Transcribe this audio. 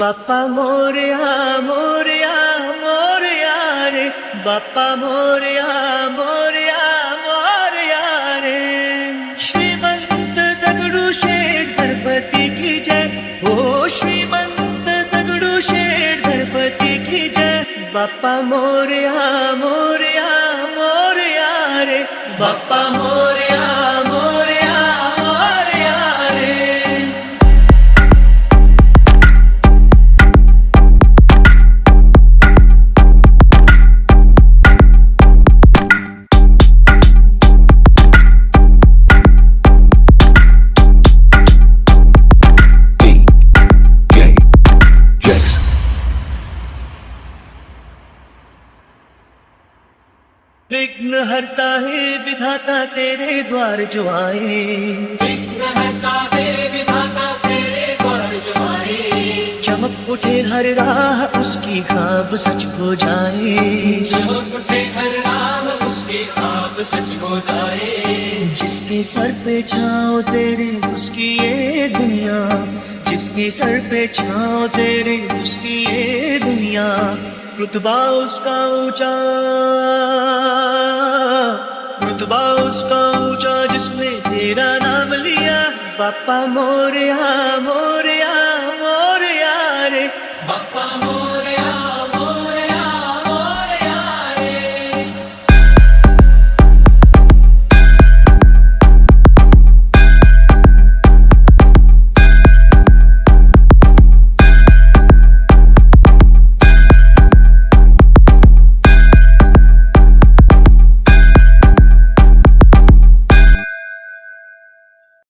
बाप्पा मोरया मोरया मोरया रे, बाप्पा मोरया मोरया मोरया रे। श्रीमंत दगडूशेठ गणपती की जय, हो श्रीमंत दगडूशेठ गणपती की जय। बाप्पा मोरया मोरया मोरया रे, बाप्पा मोरया मोरया मोरया रे। विघ्न हरता है विधाता तेरे द्वार जो आए, विघ्न हरता है विधाता तेरे द्वार जो आए। चमक उठे हर राह उसकी ख्वाब सच हो जाए, चमक उठे हर राह उसकी ख्वाब सच हो जाए। जिसके सर पे छाओ तेरे उसकी ये दुनिया, जिसके सर पे छाओ तेरे उसकी ये दुनिया। रुतबा उसका ऊंचा, रुतबा उसका ऊंचा जिसने तेरा नाम लिया। बाप्पा मोरया मोरया